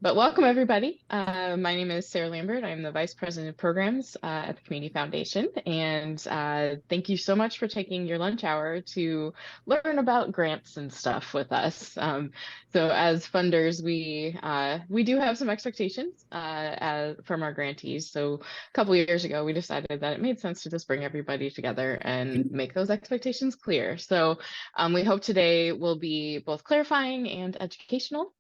But welcome everybody. My name is Sarah Lambert. I'm the Vice President of Programs at the Community Foundation. And thank you so much for taking your lunch hour to learn about grants and stuff with us. So as funders, we do have some expectations from our grantees. So a couple of years ago, we decided that it made sense to just bring everybody together and make those expectations clear. So we hope today will be both clarifying and educational.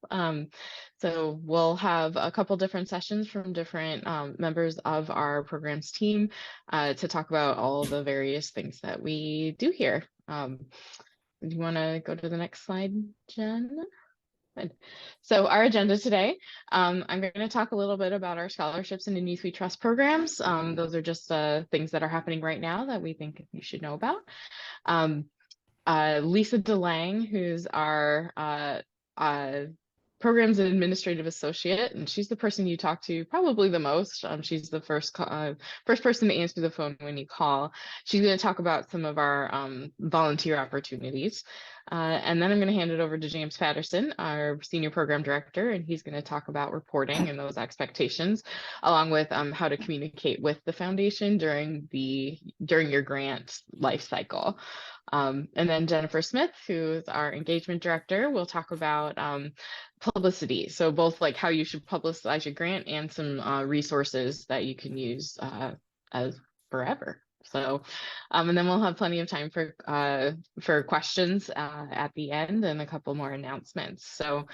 So we'll have a couple different sessions from different members of our programs team to talk about all the various things that we do here. Do you want to go to the next slide, Jen? Good. So our agenda today, I'm going to talk a little bit about our scholarships and Youth We Trust programs. Those are just things that are happening right now that we think you should know about. Lisa DeLang, who's our Programs and Administrative Associate, and she's the person you talk to probably the most. She's the first person to answer the phone when you call. She's going to talk about some of our volunteer opportunities. And then I'm going to hand it over to James Patterson, our Senior Program Director, and he's going to talk about reporting and those expectations, along with how to communicate with the foundation during your grant life cycle. And then Jennifer Smith, who's our engagement director, will talk about publicity. So both like how you should publicize your grant and some resources that you can use as forever. So, and then we'll have plenty of time for questions at the end and a couple more announcements. So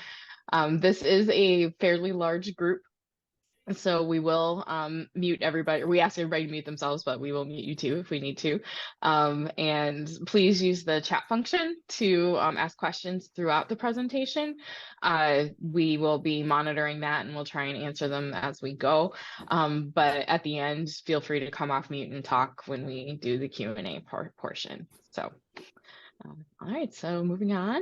this is a fairly large group. So we will mute everybody. We ask everybody to mute themselves, but we will mute you too if we need to. And please use the chat function to ask questions throughout the presentation. We will be monitoring that and we'll try and answer them as we go. But at the end, feel free to come off mute and talk when we do the Q&A portion. So, all right, so moving on.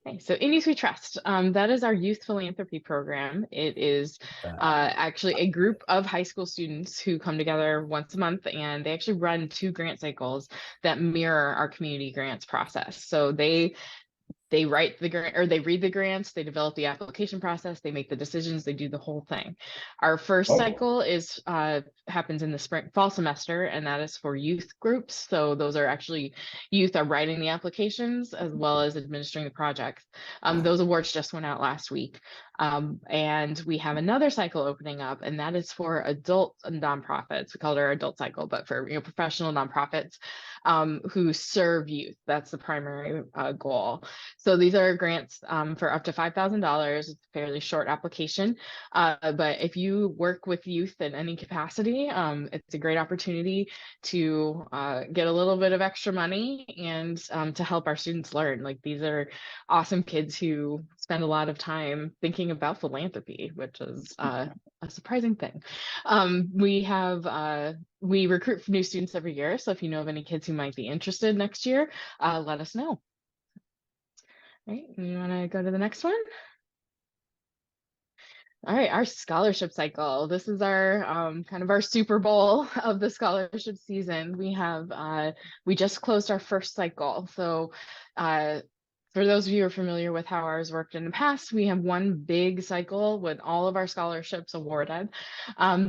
Okay, so In Youth We Trust, that is our youth philanthropy program. It is actually a group of high school students who come together once a month, and they actually run 2 grant cycles that mirror our community grants process. So they write the grant, or they read the grants, they develop the application process, they make the decisions, they do the whole thing. Our first cycle is happens in the fall semester, and that is for youth groups. So those are actually youth are writing the applications as well as administering the projects. Those awards just went out last week. And we have another cycle opening up, and that is for adult nonprofits. We call it our adult cycle, but for professional nonprofits who serve youth. That's the primary goal. So these are grants for up to $5,000. It's a fairly short application, but if you work with youth in any capacity, it's a great opportunity to get a little bit of extra money and to help our students learn. Like, these are awesome kids who spend a lot of time thinking about philanthropy, which is a surprising thing. We recruit for new students every year. So if you know of any kids who might be interested next year, let us know. All right, you want to go to the next one? All right, our scholarship cycle. This is our kind of our Super Bowl of the scholarship season. We just closed our first cycle. So for those of you who are familiar with how ours worked in the past, we have one big cycle with all of our scholarships awarded.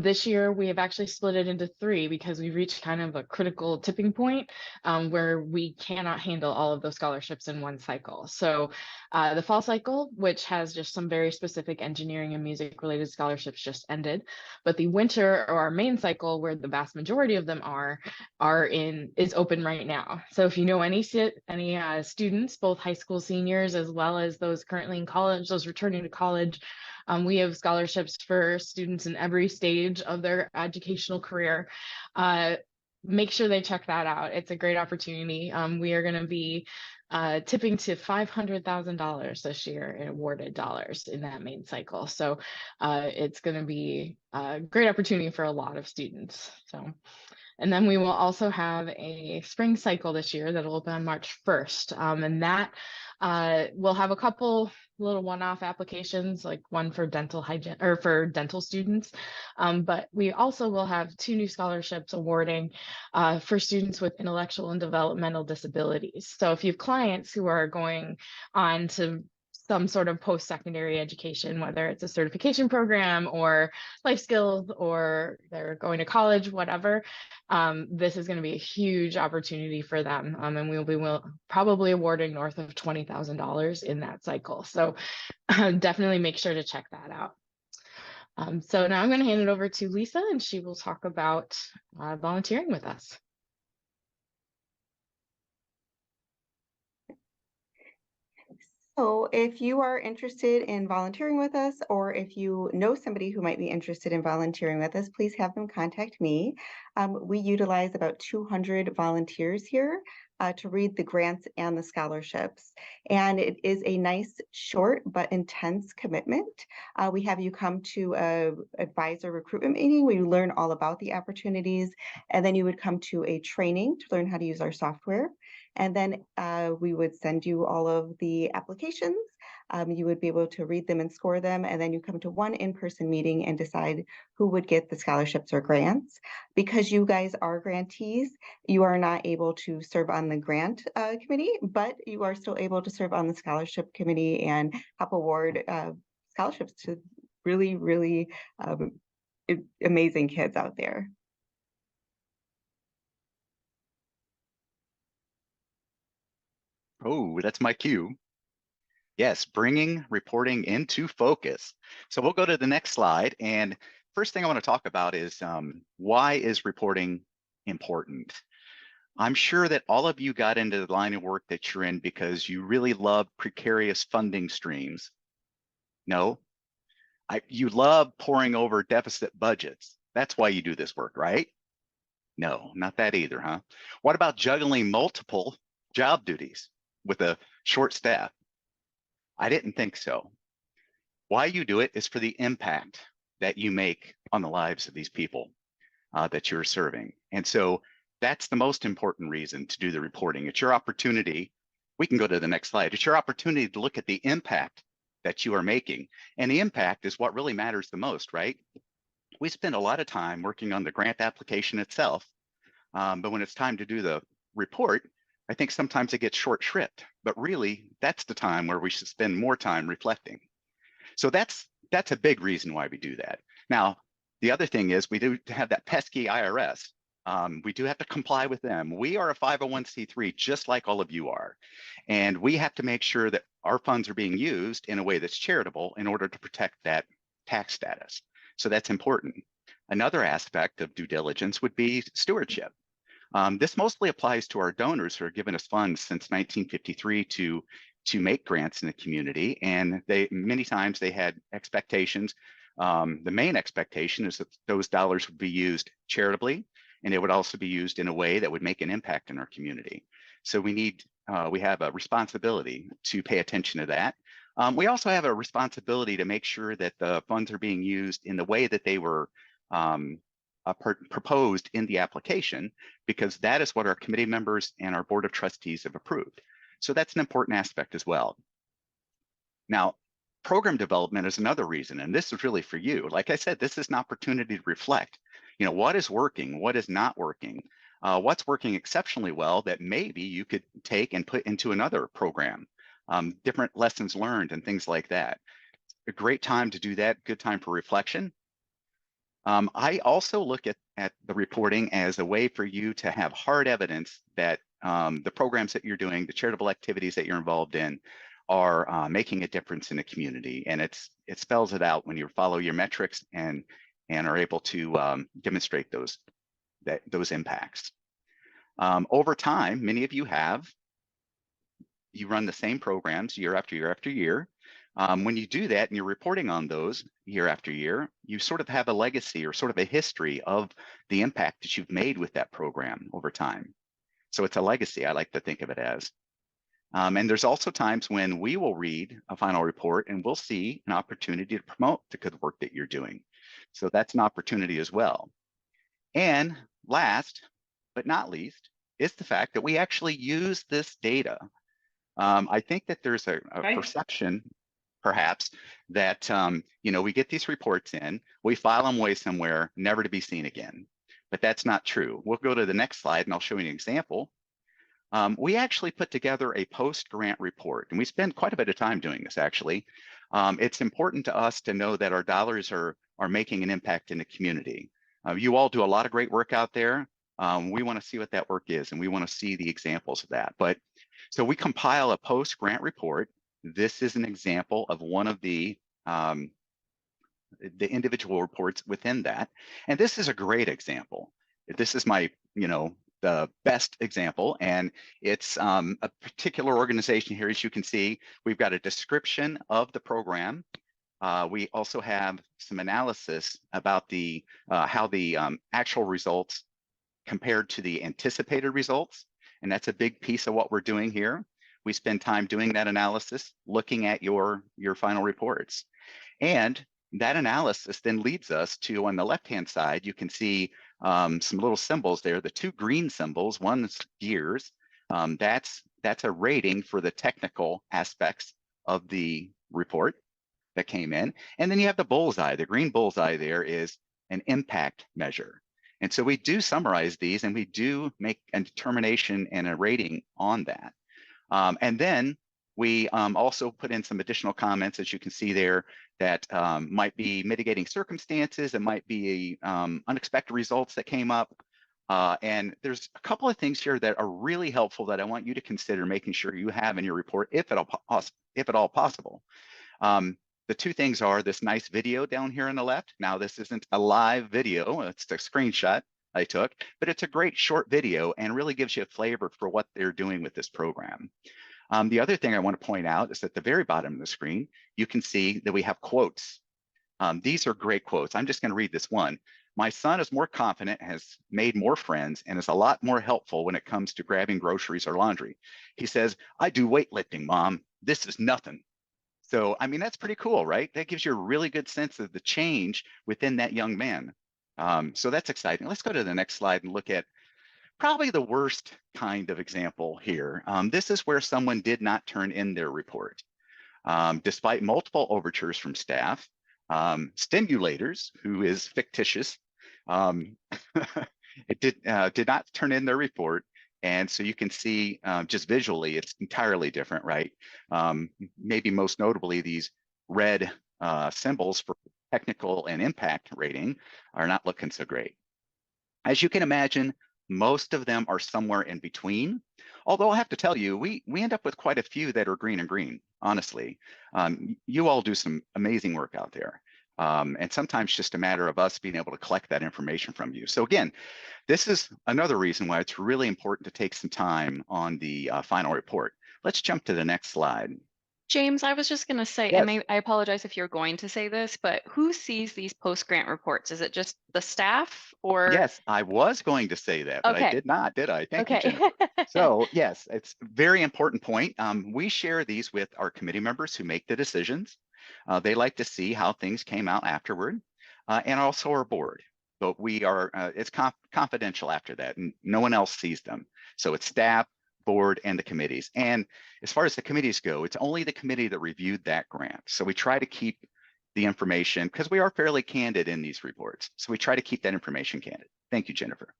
This year, we have actually split it into 3 because we reached kind of a critical tipping point where we cannot handle all of those scholarships in one cycle. So the fall cycle, which has just some very specific engineering and music related scholarships, just ended. But the winter, or our main cycle, where the vast majority of them is open right now. So if you know any students, both high school seniors as well as those currently in college, those returning to college, we have scholarships for students in every stage of their educational career. Make sure they check that out. It's a great opportunity. We are going to be tipping to $500,000 this year in awarded dollars in that main cycle. So it's going to be a great opportunity for a lot of students. And then we will also have a spring cycle this year that will open on March 1st. And that will have a couple little one-off applications, like one for dental hygiene or for dental students. But we also will have 2 new scholarships awarding for students with intellectual and developmental disabilities. So if you have clients who are going on to some sort of post-secondary education, whether it's a certification program or life skills, or they're going to college, whatever. This is going to be a huge opportunity for them. And we'll be probably awarding north of $20,000 in that cycle. So definitely make sure to check that out. So now I'm going to hand it over to Lisa, and she will talk about volunteering with us. So if you are interested in volunteering with us, or if you know somebody who might be interested in volunteering with us, please have them contact me. We utilize about 200 volunteers here to read the grants and the scholarships. And it is a nice, short, but intense commitment. We have you come to an advisor recruitment meeting where you learn all about the opportunities, and then you would come to a training to learn how to use our software. And then we would send you all of the applications. You would be able to read them and score them, and then you come to one in-person meeting and decide who would get the scholarships or grants. Because you guys are grantees, you are not able to serve on the grant committee, but you are still able to serve on the scholarship committee and help award scholarships to really, really amazing kids out there. Oh, that's my cue. Yes, bringing reporting into focus. So we'll go to the next slide. And first thing I want to talk about is why is reporting important? I'm sure that all of you got into the line of work that you're in because you really love precarious funding streams. No, you love poring over deficit budgets. That's why you do this work, right? No, not that either, huh? What about juggling multiple job duties with a short staff? I didn't think so. Why you do it is for the impact that you make on the lives of these people that you're serving. And so that's the most important reason to do the reporting. It's your opportunity. We can go to the next slide. It's your opportunity to look at the impact that you are making. And the impact is what really matters the most, right? We spend a lot of time working on the grant application itself, but when it's time to do the report, I think sometimes it gets short shrift, but really that's the time where we should spend more time reflecting. So that's a big reason why we do that. Now, the other thing is we do have that pesky IRS. We do have to comply with them. We are a 501c3 just like all of you are. And we have to make sure that our funds are being used in a way that's charitable in order to protect that tax status. So that's important. Another aspect of due diligence would be stewardship. This mostly applies to our donors who are giving us funds since 1953 to make grants in the community, and many times they had expectations. The main expectation is that those dollars would be used charitably, and it would also be used in a way that would make an impact in our community. So we have a responsibility to pay attention to that. We also have a responsibility to make sure that the funds are being used in the way that they were proposed in the application, because that is what our committee members and our board of trustees have approved. So that's an important aspect as well. Now, program development is another reason, and this is really for you. Like I said, this is an opportunity to reflect. You know, what is working, what is not working, what's working exceptionally well that maybe you could take and put into another program, different lessons learned and things like that. A great time to do that, good time for reflection. I also look at the reporting as a way for you to have hard evidence that the programs that you're doing, the charitable activities that you're involved in, are making a difference in the community. And it spells it out when you follow your metrics and are able to demonstrate those impacts. Over time, many of you run the same programs year after year after year. When you do that and you're reporting on those year after year, you sort of have a legacy or sort of a history of the impact that you've made with that program over time. So it's a legacy, I like to think of it as. And there's also times when we will read a final report and we'll see an opportunity to promote the good work that you're doing. So that's an opportunity as well. And last but not least is the fact that we actually use this data. I think that there's a perception perhaps that we get these reports in, we file them away somewhere, never to be seen again. But that's not true. We'll go to the next slide and I'll show you an example. we actually put together a post-grant report, and we spend quite a bit of time doing this actually. It's important to us to know that our dollars are making an impact in the community. You all do a lot of great work out there. We want to see what that work is, and we want to see the examples of that. But so we compile a post-grant report. This is an example of one of the individual reports within that. And this is a great example. This is my, the best example. And it's a particular organization here. As you can see, we've got a description of the program. We also have some analysis about the how the actual results compared to the anticipated results. And that's a big piece of what we're doing here. We spend time doing that analysis, looking at your final reports. And that analysis then leads us to, on the left-hand side, you can see some little symbols there, the two green symbols, one's gears. That's a rating for the technical aspects of the report that came in. And then you have the bullseye. The green bullseye there is an impact measure. And so we do summarize these, and we do make a determination and a rating on that. And then we also put in some additional comments, as you can see there, that might be mitigating circumstances. It might be unexpected results that came up. And there's a couple of things here that are really helpful that I want you to consider making sure you have in your report, if at all possible. The two things are this nice video down here on the left. Now, this isn't a live video. It's a screenshot I took, but it's a great short video and really gives you a flavor for what they're doing with this program. The other thing I want to point out is at the very bottom of the screen, you can see that we have quotes. These are great quotes. I'm just going to read this one. My son is more confident, has made more friends, and is a lot more helpful when it comes to grabbing groceries or laundry. He says, I do weightlifting, Mom. This is nothing. So, I mean, that's pretty cool, right? That gives you a really good sense of the change within that young man. So that's exciting. Let's go to the next slide and look at probably the worst kind of example here. This is where someone did not turn in their report. Despite multiple overtures from staff, stimulators, who is fictitious, it did not turn in their report. And so you can see just visually, it's entirely different, right? Maybe most notably, these red symbols for technical and impact rating are not looking so great. As you can imagine, most of them are somewhere in between. Although I have to tell you, we end up with quite a few that are green and green, honestly. You all do some amazing work out there. And sometimes just a matter of us being able to collect that information from you. So again, this is another reason why it's really important to take some time on the final report. Let's jump to the next slide. James, I was just going to say, Yes. and I apologize if you're going to say this, but who sees these post-grant reports? Is it just the staff or? Yes, I was going to say that, but Okay. I did not, did I? Thank you, Okay. Jennifer. So yes, it's a very important point. We share these with our committee members who make the decisions. They like to see how things came out afterward, and also our board. But we are, it's confidential after that, and no one else sees them. So it's staff, board, and the committees. And as far as the committees go, it's only the committee that reviewed that grant. So we try to keep the information, because we are fairly candid in these reports. So we try to keep that information candid. Thank you, Jennifer.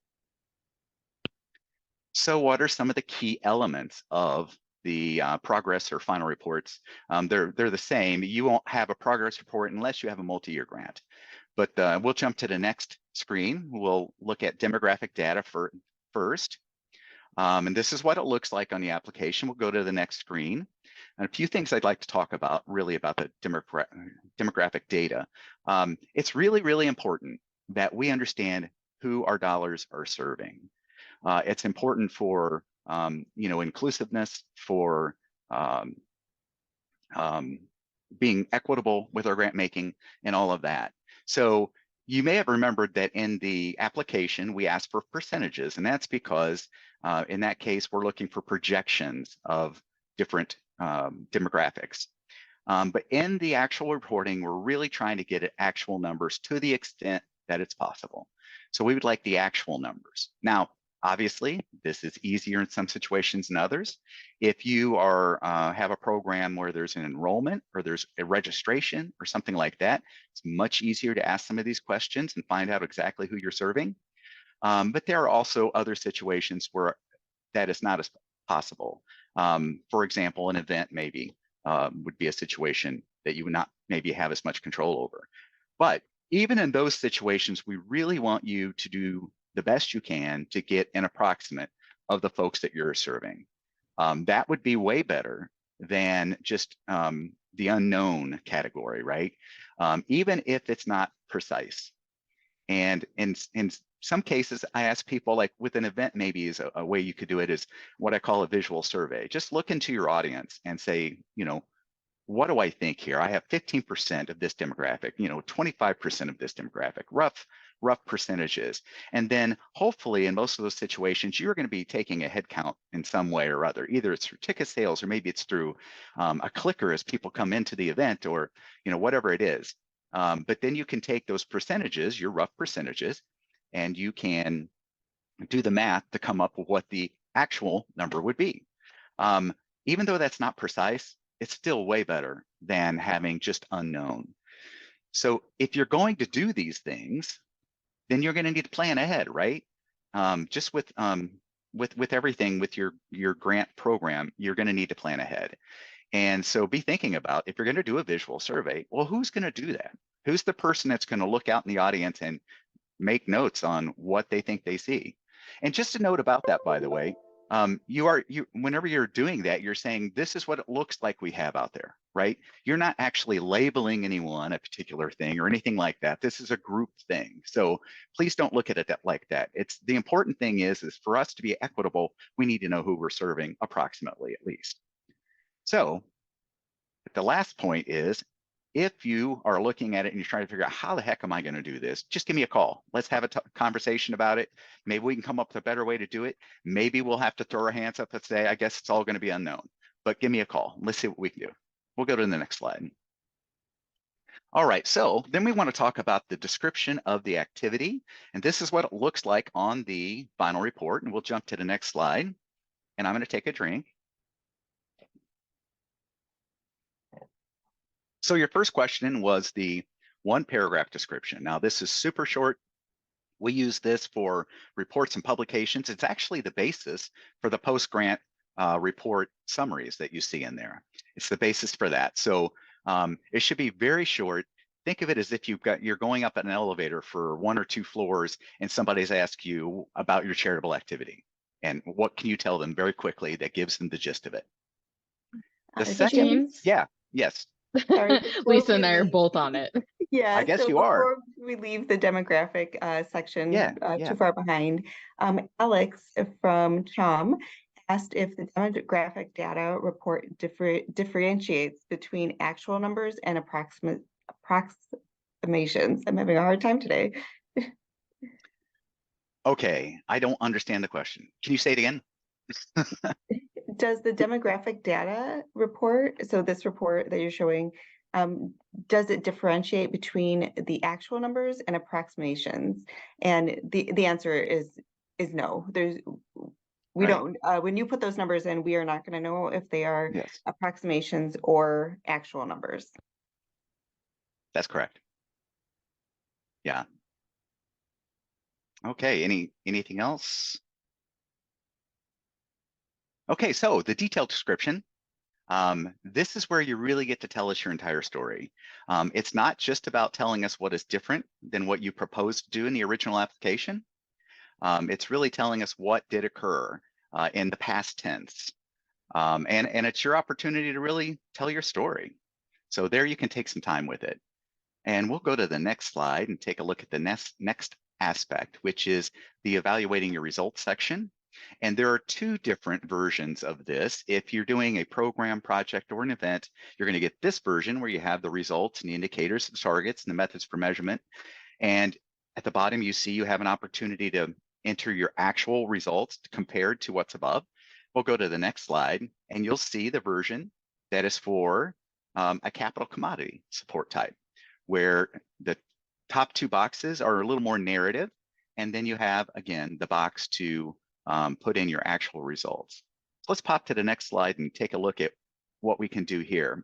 So what are some of the key elements of the progress or final reports? They're the same. You won't have a progress report unless you have a multi-year grant. But we'll jump to the next screen. We'll look at demographic data first. And this is what it looks like on the application. We'll go to the next screen. And a few things I'd like to talk about, really about the demographic data. It's really, really important that we understand who our dollars are serving. It's important for inclusiveness, for being equitable with our grant making and all of that. So you may have remembered that in the application, we asked for percentages, and that's because in that case, we're looking for projections of different demographics. But in the actual reporting, we're really trying to get at actual numbers to the extent that it's possible. So we would like the actual numbers. Now, obviously, this is easier in some situations than others. If you are have a program where there's an enrollment or there's a registration or something like that, it's much easier to ask some of these questions and find out exactly who you're serving. But there are also other situations where that is not possible. For example, an event maybe would be a situation that you would not maybe have as much control over. But even in those situations, we really want you to do the best you can to get an approximate of the folks that you're serving. That would be way better than just the unknown category, right? Even if it's not precise. And in some cases, I ask people, like with an event, maybe is a way you could do it is what I call a visual survey. Just look into your audience and say, you know, what do I think here? I have 15% of this demographic, you know, 25% of this demographic, rough percentages. And then hopefully in most of those situations, you're going to be taking a head count in some way or other. Either it's through ticket sales or maybe it's through a clicker as people come into the event, or, you know, whatever it is. But then you can take those percentages, your rough percentages, and you can do the math to come up with what the actual number would be. Even though that's not precise, it's still way better than having just unknown. So if you're going to do these things, then you're going to need to plan ahead, right? Just with everything, with your grant program, you're going to need to plan ahead. And so be thinking about, if you're going to do a visual survey, well, who's going to do that? Who's the person that's going to look out in the audience and make notes on what they think they see? And just a note about that, by the way, whenever you're doing that, you're saying, this is what it looks like we have out there, right? You're not actually labeling anyone a particular thing or anything like that. This is a group thing. So please don't look at it like that. It's the important thing is for us to be equitable, we need to know who we're serving approximately, at least. So the last point is, if you are looking at it and you're trying to figure out how the heck am I going to do this, just give me a call. Let's have a conversation about it. Maybe we can come up with a better way to do it. Maybe we'll have to throw our hands up and say, I guess it's all going to be unknown, but give me a call. Let's see what we can do. We'll go to the next slide. All right, so then we want to talk about the description of the activity. And this is what it looks like on the final report. And we'll jump to the next slide. And I'm going to take a drink. So your first question was the 1-paragraph description. Now this is super short. We use this for reports and publications. It's actually the basis for the post-grant report summaries that you see in there. It's the basis for that. So it should be very short. Think of it as if you're going up an elevator for 1 or 2 floors and somebody's asked you about your charitable activity. And what can you tell them very quickly that gives them the gist of it? The second, James? yeah, yes. Sorry, Lisa and I are both on it. Yeah, I guess so you are. before we leave the demographic section Yeah. too far behind, Alex from CHOM asked if the demographic data report differentiates between actual numbers and approximations. I'm having a hard time today. Okay, I don't understand the question. Can you say it again? Does the demographic data report, so this report that you're showing, does it differentiate between the actual numbers and approximations? And the answer is no. We don't, when you put those numbers in, we are not going to know if they are approximations or actual numbers. That's correct. Yeah. Okay, anything else? Okay, so the detailed description. This is where you really get to tell us your entire story. It's not just about telling us what is different than what you proposed to do in the original application. It's really telling us what did occur in the past tense. And it's your opportunity to really tell your story. So there you can take some time with it. And we'll go to the next slide and take a look at the next aspect, which is the evaluating your results section. And there are 2 different versions of this. If you're doing a program, project, or an event, you're going to get this version where you have the results and the indicators, the targets, and the methods for measurement. And at the bottom, you see you have an opportunity to enter your actual results compared to what's above. We'll go to the next slide, and you'll see the version that is for a capital commodity support type, where the top 2 boxes are a little more narrative. And then you have, again, the box to put in your actual results. So let's pop to the next slide and take a look at what we can do here.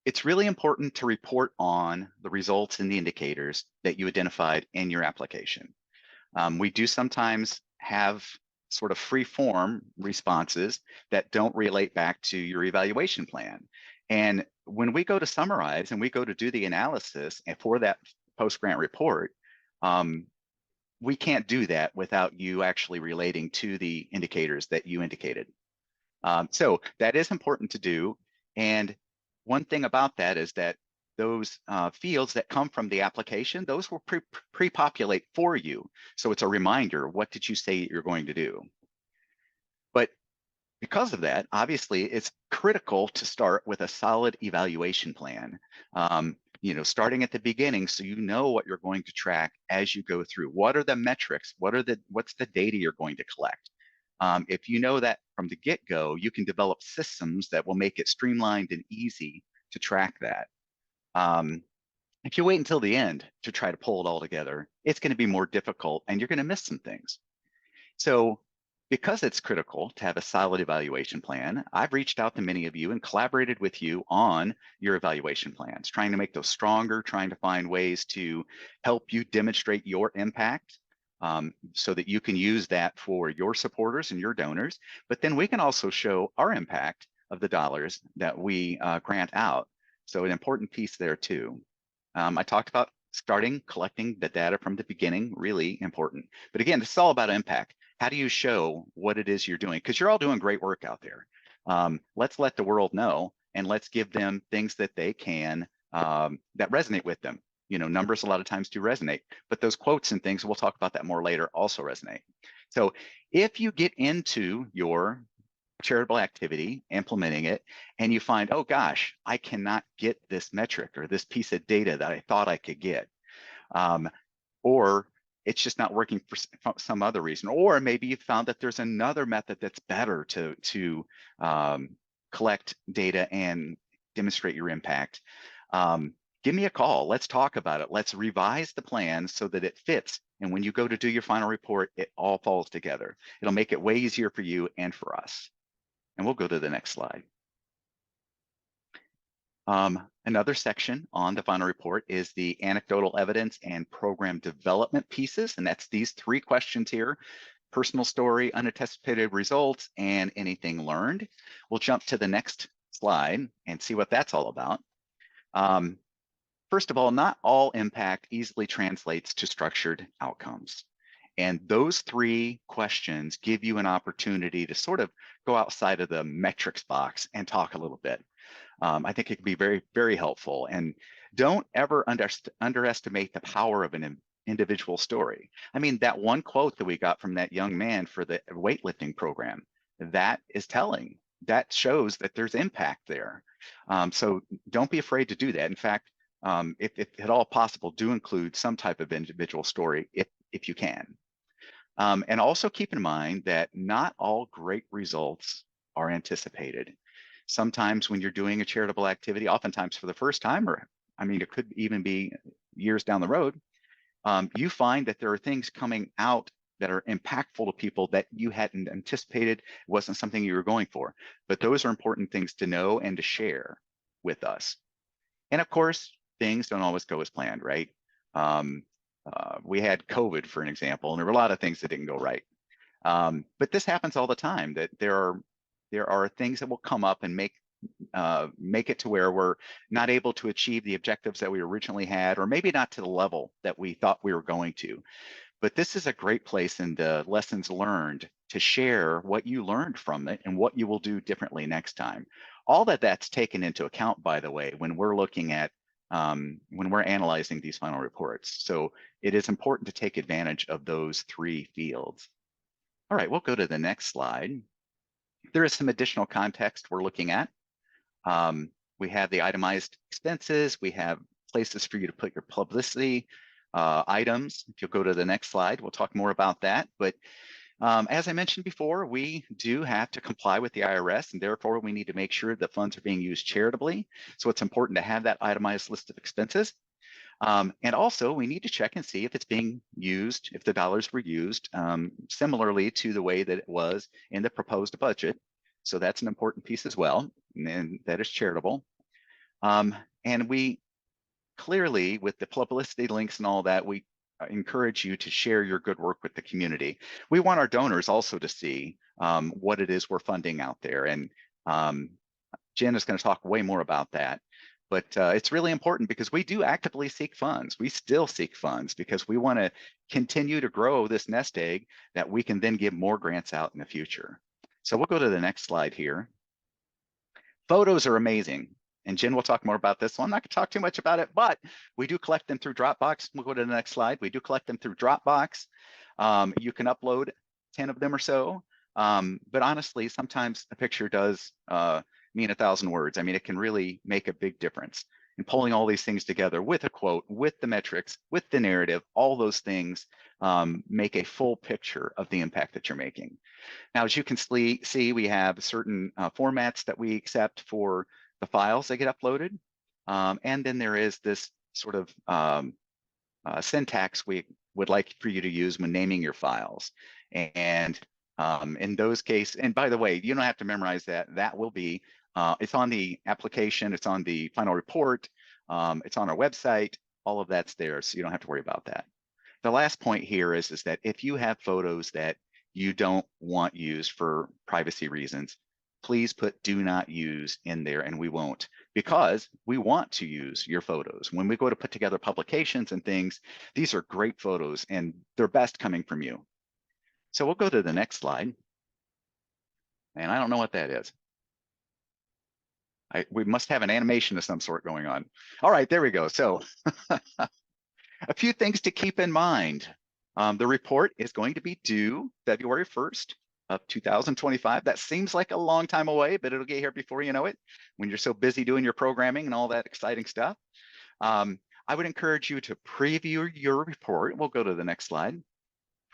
It's really important to report on the results and the indicators that you identified in your application. We do sometimes have sort of free form responses that don't relate back to your evaluation plan. And when we go to summarize and we go to do the analysis and for that post-grant report, we can't do that without you actually relating to the indicators that you indicated. So that is important to do. And one thing about that is that those fields that come from the application, those will pre-populate for you. So it's a reminder, what did you say you're going to do? But because of that, obviously, it's critical to start with a solid evaluation plan. You know, starting at the beginning, so you know what you're going to track as you go through. What are the metrics? What's the data you're going to collect? If you know that from the get-go, you can develop systems that will make it streamlined and easy to track that. If you wait until the end to try to pull it all together, it's going to be more difficult and you're going to miss some things. So because it's critical to have a solid evaluation plan, I've reached out to many of you and collaborated with you on your evaluation plans, trying to make those stronger, trying to find ways to help you demonstrate your impact so that you can use that for your supporters and your donors. But then we can also show our impact of the dollars that we grant out. So an important piece there too. I talked about collecting the data from the beginning, really important. But again, this is all about impact. How do you show what it is you're doing? Because you're all doing great work out there. Let's let the world know, and let's give them things that they can, that resonate with them. You know, numbers a lot of times do resonate, but those quotes and things, we'll talk about that more later, also resonate. So if you get into your charitable activity, implementing it, and you find, oh gosh, I cannot get this metric or this piece of data that I thought I could get, or it's just not working for some other reason, or maybe you found that there's another method that's better to collect data and demonstrate your impact. Give me a call. Let's talk about it. Let's revise the plan so that it fits. And when you go to do your final report, it all falls together. It'll make it way easier for you and for us. And we'll go to the next slide. Another section on the final report is the anecdotal evidence and program development pieces. And that's these 3 questions here: personal story, unanticipated results, and anything learned. We'll jump to the next slide and see what that's all about. First of all, not all impact easily translates to structured outcomes. And those 3 questions give you an opportunity to sort of go outside of the metrics box and talk a little bit. I think it can be very, very helpful. And don't ever underestimate the power of an individual story. I mean, that one quote that we got from that young man for the weightlifting program, that is telling. That shows that there's impact there. So don't be afraid to do that. In fact, if at all possible, do include some type of individual story if you can. And also keep in mind that not all great results are anticipated. Sometimes when you're doing a charitable activity, oftentimes for the first time, or I mean, it could even be years down the road, you find that there are things coming out that are impactful to people that you hadn't anticipated. It wasn't something you were going for, but those are important things to know and to share with us. And of course, things don't always go as planned, right? We had COVID, for an example, and there were a lot of things that didn't go right. But this happens all the time, that there are things that will come up and make it to where we're not able to achieve the objectives that we originally had, or maybe not to the level that we thought we were going to. But this is a great place in the lessons learned to share what you learned from it and what you will do differently next time. All that's taken into account, by the way, when we're looking at when we're analyzing these final reports. So it is important to take advantage of those 3 fields. All right, we'll go to the next slide. There is some additional context we're looking at. We have the itemized expenses. We have places for you to put your publicity items. If you'll go to the next slide, we'll talk more about that. But as I mentioned before, we do have to comply with the IRS, and therefore we need to make sure that funds are being used charitably. So it's important to have that itemized list of expenses. And also we need to check and see if it's being used, if the dollars were used similarly to the way that it was in the proposed budget. So that's an important piece as well, and that is charitable. And we clearly, with the publicity links and all that, we encourage you to share your good work with the community. We want our donors also to see what it is we're funding out there. And Jen is going to talk way more about that. But it's really important because we do actively seek funds. We still seek funds because we want to continue to grow this nest egg that we can then give more grants out in the future. So we'll go to the next slide here. Photos are amazing. And Jen will talk more about this. So I'm not going to talk too much about it, but we do collect them through Dropbox. We'll go to the next slide. We do collect them through Dropbox. You can upload 10 of them or so. But honestly, sometimes a picture does mean 1,000 words. I mean, it can really make a big difference. And pulling all these things together with a quote, with the metrics, with the narrative, all those things make a full picture of the impact that you're making. Now, as you can see, we have certain formats that we accept for the files that get uploaded. And then there is this sort of syntax we would like for you to use when naming your files. And in those cases, and by the way, you don't have to memorize that. That will be, it's on the application, it's on the final report, it's on our website, all of that's there, so you don't have to worry about that. The last point here is that if you have photos that you don't want used for privacy reasons, please put do not use in there, and we won't, because we want to use your photos. When we go to put together publications and things, these are great photos and they're best coming from you. So we'll go to the next slide. And I don't know what that is. We must have an animation of some sort going on. All right, there we go. So a few things to keep in mind. The report is going to be due February 1st of 2025. That seems like a long time away, but it'll get here before you know it, when you're so busy doing your programming and all that exciting stuff. I would encourage you to preview your report. We'll go to the next slide.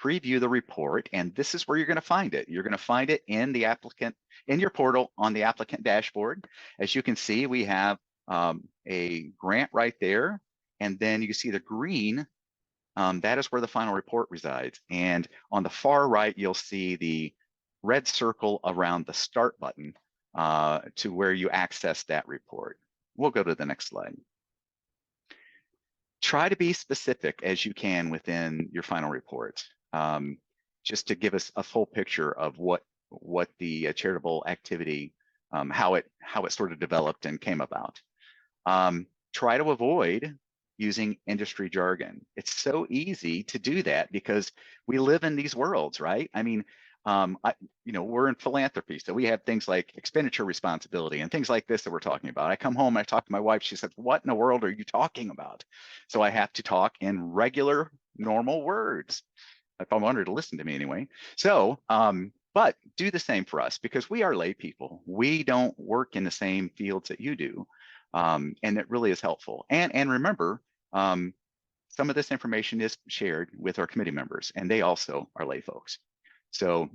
Preview the report, and this is where you're going to find it. You're going to find it in the applicant, in your portal on the applicant dashboard. As you can see, we have a grant right there, and then you see the green. That is where the final report resides. And on the far right, you'll see the red circle around the start button to where you access that report. We'll go to the next slide. Try to be specific as you can within your final report, just to give us a full picture of what the charitable activity, how it sort of developed and came about. Try to avoid using industry jargon. It's so easy to do that because we live in these worlds, right? I mean, we're in philanthropy, so we have things like expenditure responsibility and things like this that we're talking about. I come home, I talk to my wife, she says, what in the world are you talking about? So I have to talk in regular, normal words, if I want her to listen to me anyway. So, but do the same for us, because we are lay people. We don't work in the same fields that you do. And it really is helpful. And remember, some of this information is shared with our committee members, and they also are lay folks. So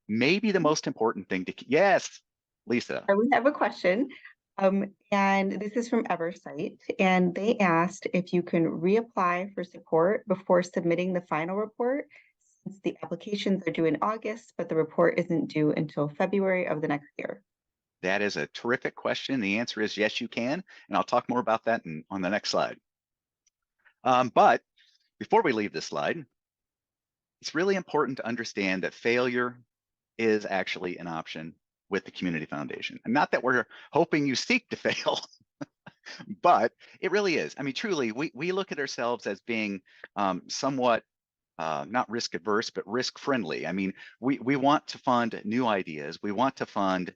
maybe the most important thing to, yes, Lisa. We have a question, and this is from Eversight, and they asked if you can reapply for support before submitting the final report, since the applications are due in August, but the report isn't due until February of the next year. That is a terrific question. The answer is yes, you can, and I'll talk more about that on the next slide. But before we leave this slide, it's really important to understand that failure is actually an option with the Community Foundation. And not that we're hoping you seek to fail, but it really is. I mean, truly, we look at ourselves as being somewhat not risk averse, but risk friendly. I mean, we want to fund new ideas. We want to fund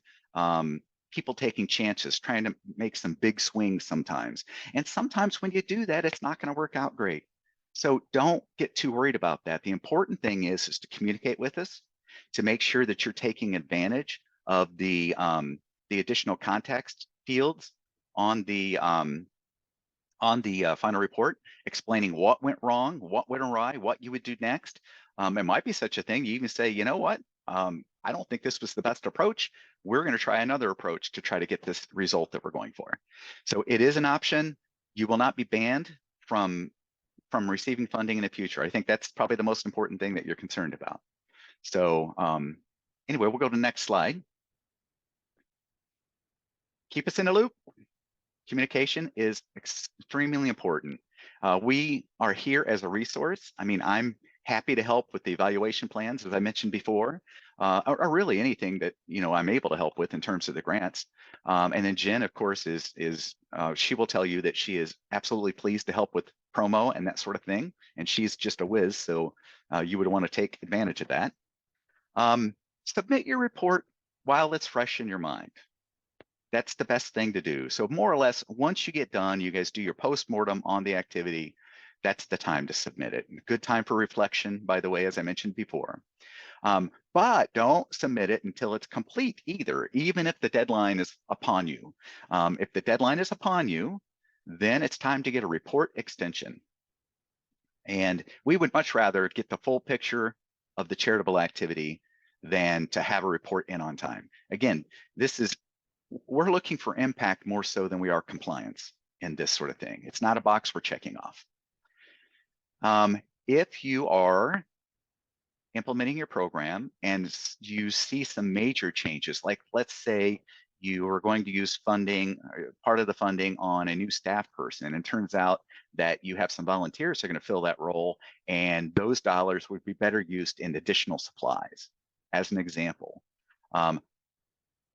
people taking chances, trying to make some big swings sometimes. And sometimes when you do that, it's not going to work out great. So don't get too worried about that. The important thing is to communicate with us, to make sure that you're taking advantage of the additional context fields on the final report, explaining what went wrong, what went awry, what you would do next. It might be such a thing. You even say, you know what? I don't think this was the best approach. We're going to try another approach to try to get this result that we're going for. So it is an option. You will not be banned from receiving funding in the future. I think that's probably the most important thing that you're concerned about. So anyway, we'll go to the next slide. Keep us in the loop. Communication is extremely important. We are here as a resource. I mean, I'm happy to help with the evaluation plans, as I mentioned before, or really anything that I'm able to help with in terms of the grants. And then Jen, of course, she will tell you that she is absolutely pleased to help with promo and that sort of thing. And she's just a whiz, so you would want to take advantage of that. Submit your report while it's fresh in your mind. That's the best thing to do. So more or less, once you get done, you guys do your postmortem on the activity. That's the time to submit it. Good time for reflection, by the way, as I mentioned before. But don't submit it until it's complete either, even if the deadline is upon you. If the deadline is upon you, then it's time to get a report extension. And we would much rather get the full picture of the charitable activity than to have a report in on time. Again, we're looking for impact more so than we are compliance in this sort of thing. It's not a box we're checking off. If you are implementing your program and you see some major changes, like let's say you are going to use funding, part of the funding on a new staff person, and it turns out that you have some volunteers who are going to fill that role, and those dollars would be better used in additional supplies, as an example.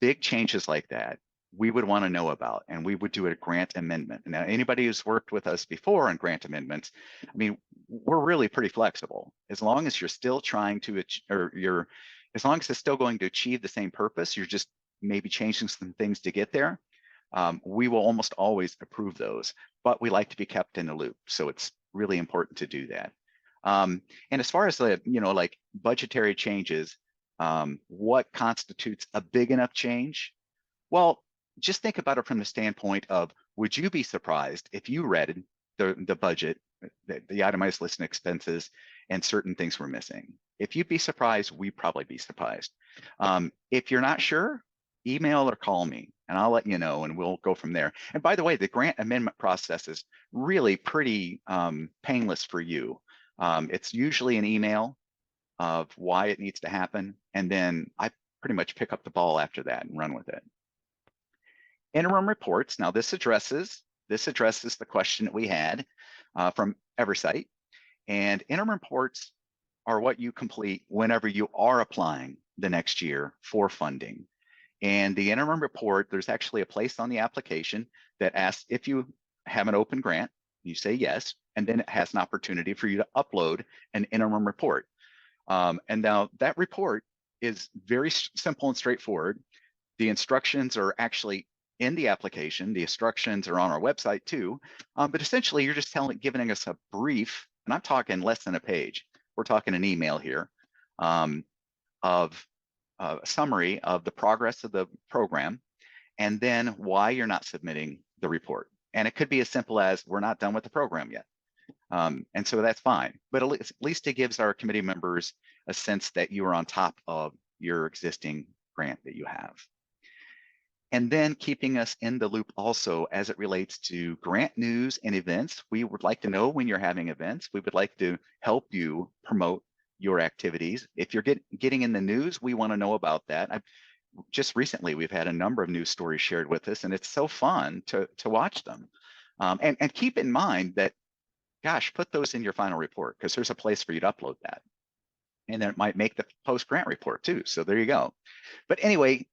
Big changes like that, we would want to know about, and we would do a grant amendment. Now, anybody who's worked with us before on grant amendments, I mean, we're really pretty flexible. As long as you're still trying to, as long as it's still going to achieve the same purpose, you're just maybe changing some things to get there, we will almost always approve those, but we like to be kept in the loop. So it's really important to do that. And as far as the, like budgetary changes, what constitutes a big enough change? Well, just think about it from the standpoint of, would you be surprised if you read the budget, the itemized list and expenses, and certain things were missing? If you'd be surprised, we'd probably be surprised. If you're not sure, email or call me and I'll let you know, and we'll go from there. And by the way, the grant amendment process is really pretty painless for you. It's usually an email of why it needs to happen, and then I pretty much pick up the ball after that and run with it. Interim reports. Now this addresses the question that we had from Eversight, and interim reports are what you complete whenever you are applying the next year for funding. And the interim report, there's actually a place on the application that asks if you have an open grant. You say yes, and then it has an opportunity for you to upload an interim report. And now that report is very simple and straightforward. The instructions are actually in the application. The instructions are on our website too. But essentially, you're just giving us a brief, and I'm talking less than a page. We're talking an email here of a summary of the progress of the program, and then why you're not submitting the report. And it could be as simple as, we're not done with the program yet. And so that's fine, but at least it gives our committee members a sense that you are on top of your existing grant that you have. And then keeping us in the loop also as it relates to grant news and events. We would like to know when you're having events. We would like to help you promote your activities. If you're getting in the news, we want to know about that. Just recently, we've had a number of news stories shared with us, and it's so fun to watch them. And keep in mind that, gosh, put those in your final report, because there's a place for you to upload that. And then it might make the post-grant report too. So there you go. But anyway,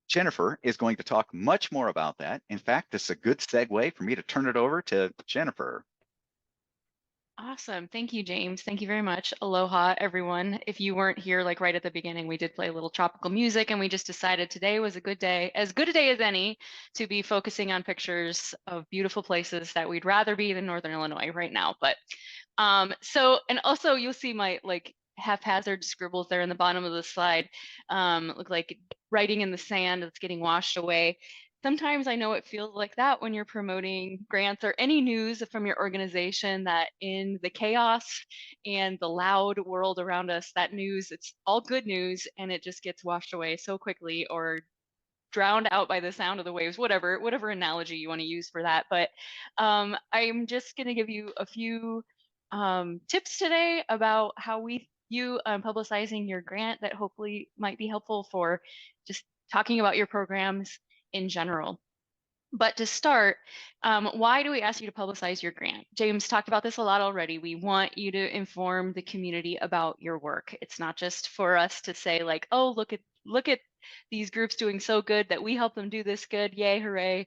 Jennifer is going to talk much more about that. In fact, this is a good segue for me to turn it over to Jennifer. Awesome. Thank you, James. Thank you very much. Aloha, everyone. If you weren't here, like right at the beginning, we did play a little tropical music, and we just decided today was a good day, as good a day as any, to be focusing on pictures of beautiful places that we'd rather be than Northern Illinois right now. But and also you'll see my like haphazard scribbles there in the bottom of the slide, look like writing in the sand that's getting washed away. Sometimes I know it feels like that when you're promoting grants or any news from your organization, that in the chaos and the loud world around us, that news, it's all good news, and it just gets washed away so quickly or drowned out by the sound of the waves, whatever analogy you want to use for that. But I'm just going to give you a few tips today about how we view publicizing your grant that hopefully might be helpful for just talking about your programs in general. But to start, why do we ask you to publicize your grant? James talked about this a lot already. We want you to inform the community about your work. It's not just for us to say like, oh, look at these groups doing so good that we help them do this good. Yay, hooray.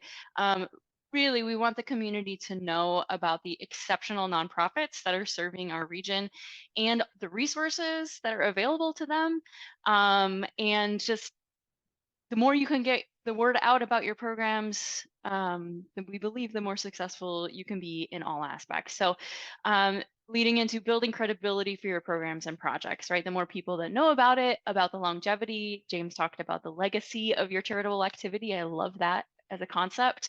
Really, we want the community to know about the exceptional nonprofits that are serving our region and the resources that are available to them. And just the more you can get the word out about your programs, we believe the more successful you can be in all aspects. So leading into building credibility for your programs and projects, right? The more people that know about it, about the longevity. James talked about the legacy of your charitable activity. I love that as a concept.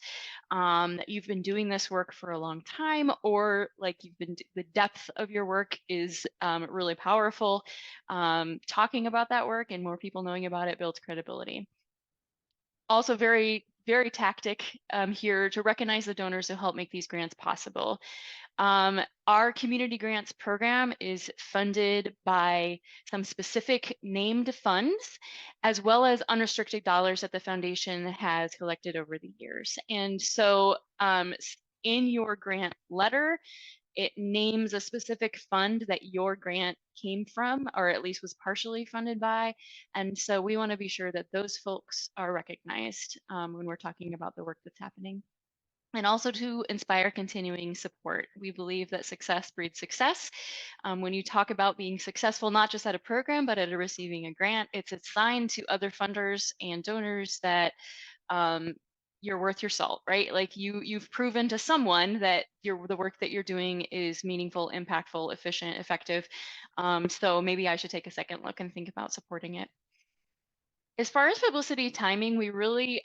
That you've been doing this work for a long time, or like the depth of your work is really powerful. Talking about that work and more people knowing about it builds credibility. Also very, very tactic here to recognize the donors who help make these grants possible. Our community grants program is funded by some specific named funds, as well as unrestricted dollars that the foundation has collected over the years. And so in your grant letter, it names a specific fund that your grant came from, or at least was partially funded by. And so we want to be sure that those folks are recognized when we're talking about the work that's happening. And also to inspire continuing support. We believe that success breeds success. When you talk about being successful, not just at a program, but at receiving a grant, it's a sign to other funders and donors that you're worth your salt, right? Like you've proven to someone that the work that you're doing is meaningful, impactful, efficient, effective. So maybe I should take a second look and think about supporting it. As far as publicity timing, we really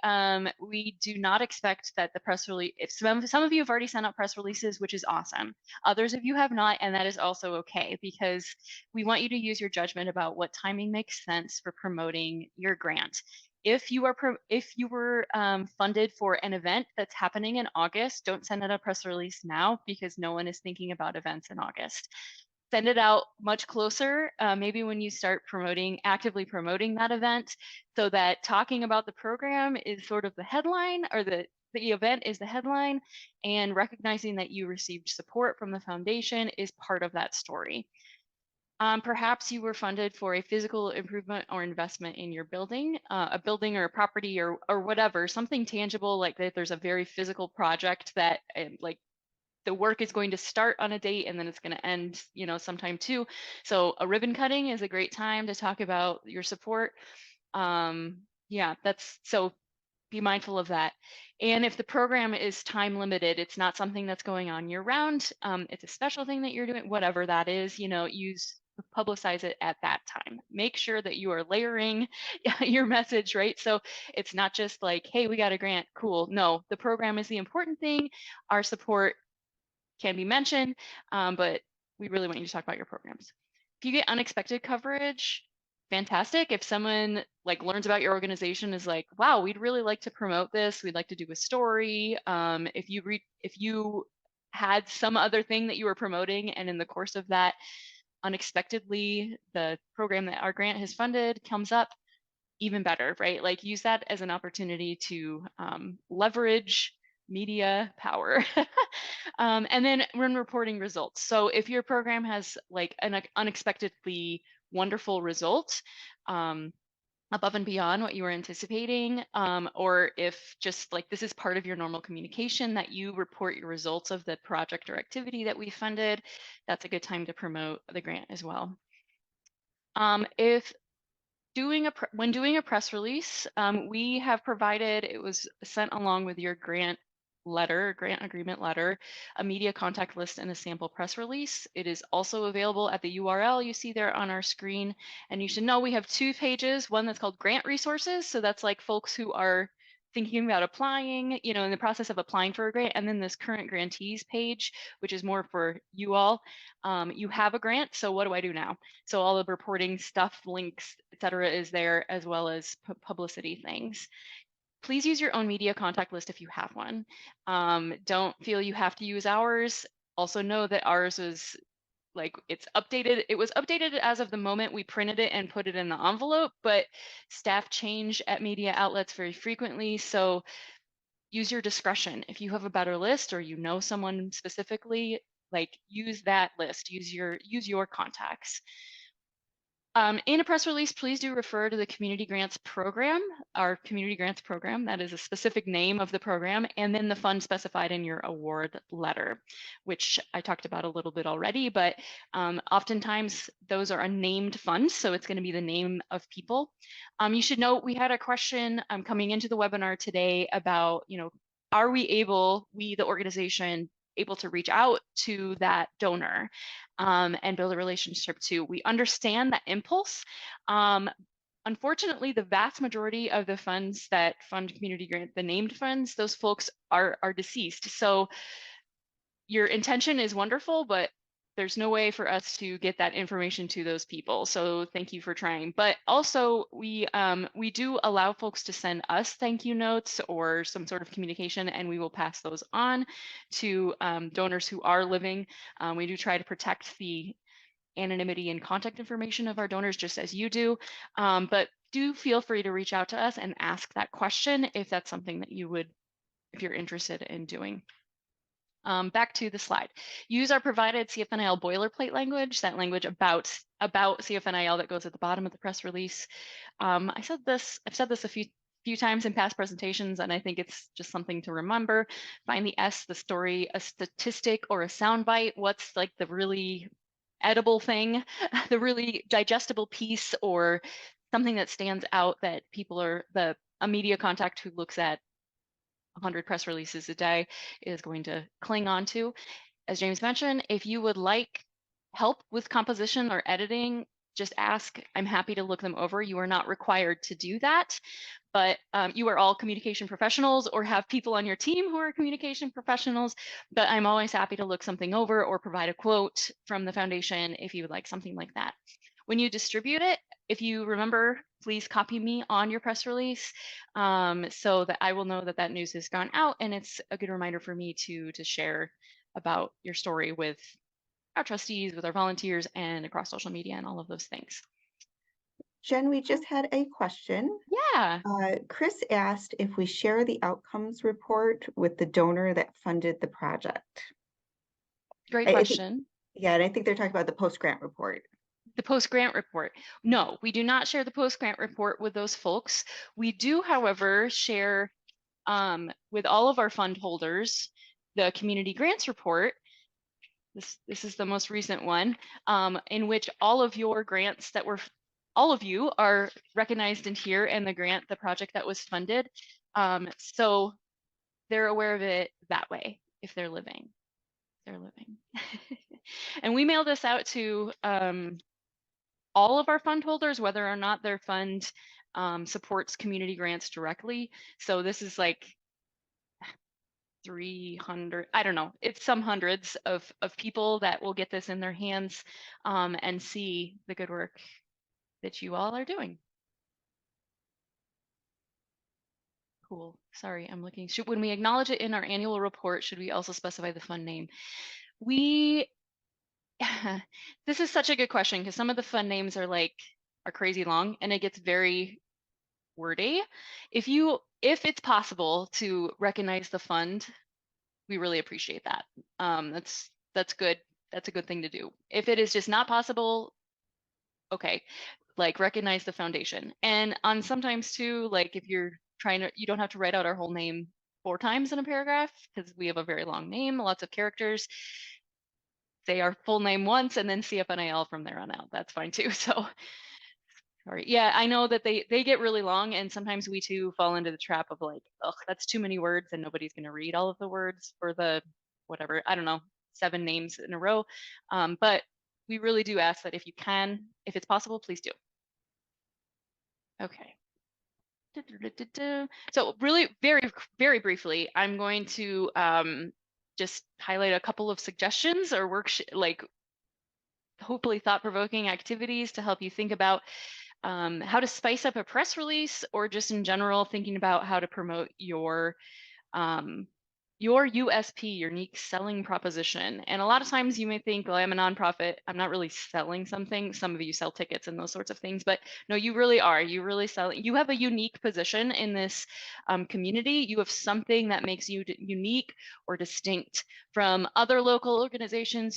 we do not expect that the press release. If some of you have already sent out press releases, which is awesome. Others of you have not, and that is also okay, because we want you to use your judgment about what timing makes sense for promoting your grant. If you were funded for an event that's happening in August, don't send out a press release now, because no one is thinking about events in August. Send it out much closer, maybe when you start actively promoting that event, so that talking about the program is sort of the headline, or the event is the headline, and recognizing that you received support from the foundation is part of that story. Perhaps you were funded for a physical improvement or investment in your building, a building or a property or whatever, something tangible, like that there's a very physical project that like the work is going to start on a date and then it's going to end, sometime too. So a ribbon cutting is a great time to talk about your support. Yeah, so be mindful of that. And if the program is time limited, it's not something that's going on year round. It's a special thing that you're doing, whatever that is, publicize it at that time. Make sure that you are layering your message, right? So it's not just like, hey, we got a grant, cool. No, the program is the important thing. Our support can be mentioned, but we really want you to talk about your programs. If you get unexpected coverage, fantastic. If someone learns about your organization, is like, wow, we'd really like to promote this, we'd like to do a story. If you had some other thing that you were promoting, and in the course of that, unexpectedly the program that our grant has funded comes up, even better, right? Like, use that as an opportunity to leverage media power. And then when reporting results. So if your program has an unexpectedly wonderful result, above and beyond what you were anticipating, or if just this is part of your normal communication, that you report your results of the project or activity that we funded, that's a good time to promote the grant as well. When doing a press release, we have provided, it was sent along with your grant agreement letter, a media contact list and a sample press release. It is also available at the URL you see there on our screen. And you should know we have 2 pages, one that's called grant resources. So that's like folks who are thinking about applying, in the process of applying for a grant, and then this current grantees page, which is more for you all. You have a grant, so what do I do now? So all the reporting stuff, links, etc., is there, as well as publicity things. Please use your own media contact list if you have one. Don't feel you have to use ours. Also know that ours is it's updated. It was updated as of the moment we printed it and put it in the envelope, but staff change at media outlets very frequently. So use your discretion. If you have a better list or you know someone specifically, like use that list, use your contacts. In a press release, please do refer to the Community Grants Program, our Community Grants Program. That is a specific name of the program, and then the fund specified in your award letter, which I talked about a little bit already, but oftentimes those are unnamed funds, so it's going to be the name of people. You should note we had a question coming into the webinar today about, are we able, the organization, able to reach out to that donor and build a relationship too. We understand that impulse. Unfortunately, the vast majority of the funds that fund community grant, the named funds, those folks are deceased. So your intention is wonderful, but there's no way for us to get that information to those people. So thank you for trying. But also we do allow folks to send us thank you notes or some sort of communication, and we will pass those on to donors who are living. We do try to protect the anonymity and contact information of our donors, just as you do. But do feel free to reach out to us and ask that question if that's something that you would, if you're interested in doing. Back to the slide. Use our provided CFNIL boilerplate language, that language about CFNIL that goes at the bottom of the press release. I've said this a few times in past presentations, and I think it's just something to remember. Find the S, the story, a statistic, or a soundbite. What's like the really edible thing, the really digestible piece, or something that stands out that people are, a media contact who looks at 100 press releases a day is going to cling on to. As James mentioned, if you would like help with composition or editing, just ask. I'm happy to look them over. You are not required to do that, but you are all communication professionals or have people on your team who are communication professionals, but I'm always happy to look something over or provide a quote from the foundation if you would like something like that. When you distribute it, if you remember, please copy me on your press release so that I will know that that news has gone out, and it's a good reminder for me to share about your story with our trustees, with our volunteers, and across social media and all of those things. Jen, we just had a question. Yeah. Chris asked if we share the outcomes report with the donor that funded the project. Great question. Yeah, and I think they're talking about the post-grant report. The post-grant report. No, we do not share the post-grant report with those folks. We do, however, share with all of our fund holders the community grants report. This is the most recent one, in which all of your grants that were, all of you are recognized in here, and the project that was funded. So they're aware of it that way if they're living. And we mail this out to all of our fund holders, whether or not their fund supports community grants directly. So this is like 300, I don't know, it's some hundreds of people that will get this in their hands and see the good work that you all are doing. Cool. Sorry, I'm looking. When we acknowledge it in our annual report, should we also specify the fund name? This is such a good question because some of the fund names are crazy long and it gets very wordy. If it's possible to recognize the fund, we really appreciate that. That's good. That's a good thing to do. If it is just not possible, okay, like recognize the foundation. And on sometimes too, like if you're trying to, you don't have to write out our whole name 4 times in a paragraph because we have a very long name, lots of characters. Say our full name once and then CFNIL from there on out. That's fine too. So sorry. Yeah, I know that they get really long, and sometimes we too fall into the trap of like, oh, that's too many words and nobody's going to read all of the words for the whatever, I don't know, 7 names in a row. But we really do ask that if you can, if it's possible, please do. Okay. So really very, very briefly, I'm going to just highlight a couple of suggestions or hopefully thought-provoking activities to help you think about how to spice up a press release, or just in general thinking about how to promote your your USP, your unique selling proposition. And a lot of times you may think, well, I'm a nonprofit, I'm not really selling something. Some of you sell tickets and those sorts of things, but no, you really are. You really sell. You have a unique position in this community. You have something that makes you unique or distinct from other local organizations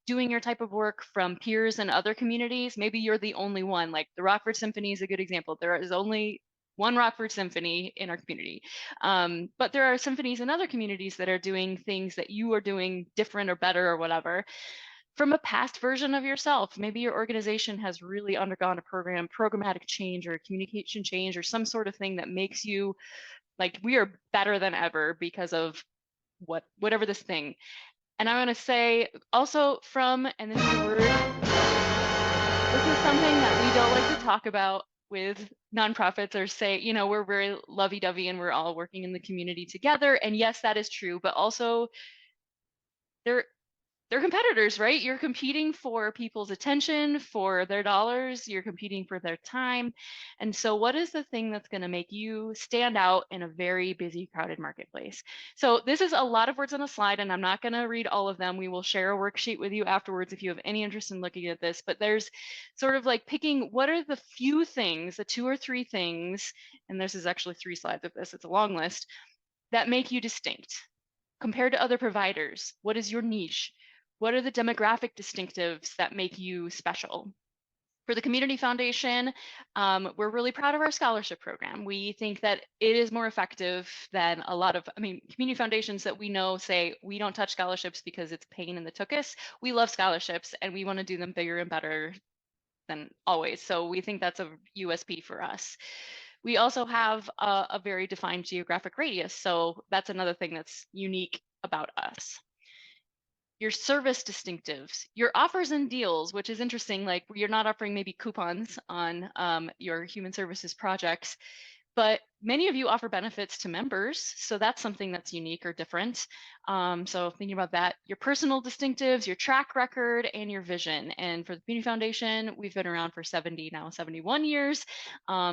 doing your type of work, from peers and other communities. Maybe you're the only one. Like the Rockford Symphony is a good example. There is only one Rockford Symphony in our community. But there are symphonies in other communities that are doing things that you are doing different or better or whatever from a past version of yourself. Maybe your organization has really undergone a programmatic change or communication change or some sort of thing that makes you like, we are better than ever because of whatever this thing. And I want to say also and this is a word, this is something that we don't like to talk about with nonprofits, or say, you know, we're very lovey-dovey and we're all working in the community together. And yes, that is true, but also they're competitors, right? You're competing for people's attention, for their dollars, you're competing for their time. And so what is the thing that's going to make you stand out in a very busy, crowded marketplace? So this is a lot of words on a slide, and I'm not going to read all of them. We will share a worksheet with you afterwards if you have any interest in looking at this. But there's sort of like picking what are the few things, the 2 or 3 things, and this is actually 3 slides of this, it's a long list, that make you distinct compared to other providers. What is your niche? What are the demographic distinctives that make you special? For the Community Foundation, we're really proud of our scholarship program. We think that it is more effective than a lot of, community foundations that we know say, we don't touch scholarships because it's pain in the tuchus. We love scholarships and we want to do them bigger and better than always. So we think that's a USP for us. We also have a very defined geographic radius. So that's another thing that's unique about us. Your service distinctives, your offers and deals, which is interesting. Like, you're not offering maybe coupons on your human services projects, but many of you offer benefits to members. So that's something that's unique or different. So thinking about that, your personal distinctives, your track record, and your vision. And for the Community Foundation, we've been around for 71 years.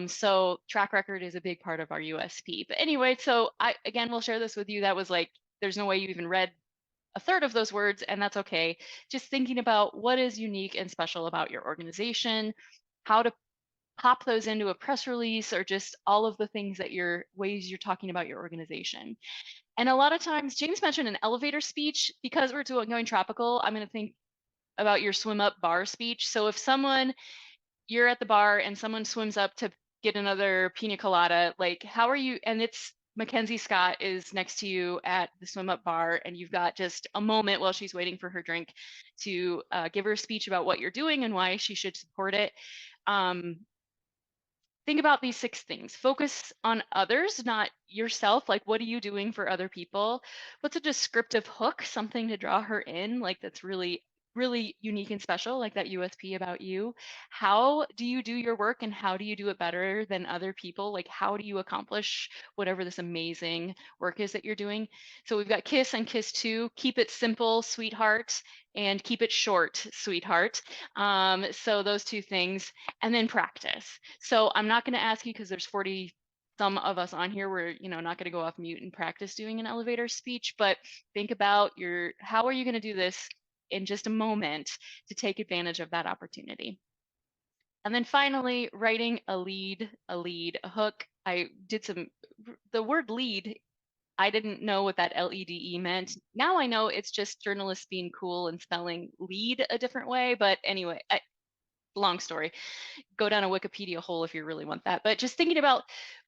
So track record is a big part of our USP. But anyway, so again, we'll share this with you. That was like, there's no way you even read a third of those words, and that's okay. Just thinking about what is unique and special about your organization, how to pop those into a press release, or just all of the things that ways you're talking about your organization. And a lot of times, James mentioned an elevator speech. Because we're going tropical, I'm going to think about your swim up bar speech. So if you're at the bar and someone swims up to get another pina colada, like, how are you? And it's Mackenzie Scott is next to you at the swim up bar, and you've got just a moment while she's waiting for her drink to give her a speech about what you're doing and why she should support it. Think about these 6 things. Focus on others, not yourself. Like, what are you doing for other people? What's a descriptive hook, something to draw her in, like that's really, really unique and special, like that USP about you? How do you do your work, and how do you do it better than other people? Like, how do you accomplish whatever this amazing work is that you're doing? So we've got KISS and KISS 2. Keep it simple, sweetheart, and keep it short, sweetheart. So those 2 things, and then practice. So I'm not going to ask you, because there's 40 some of us on here, we're not going to go off mute and practice doing an elevator speech, but think about how are you going to do this in just a moment to take advantage of that opportunity. And then finally, writing a lead, a hook. The word lead, I didn't know what that LEDE meant. Now I know it's just journalists being cool and spelling lead a different way. But anyway, long story. Go down a Wikipedia hole if you really want that. But just thinking about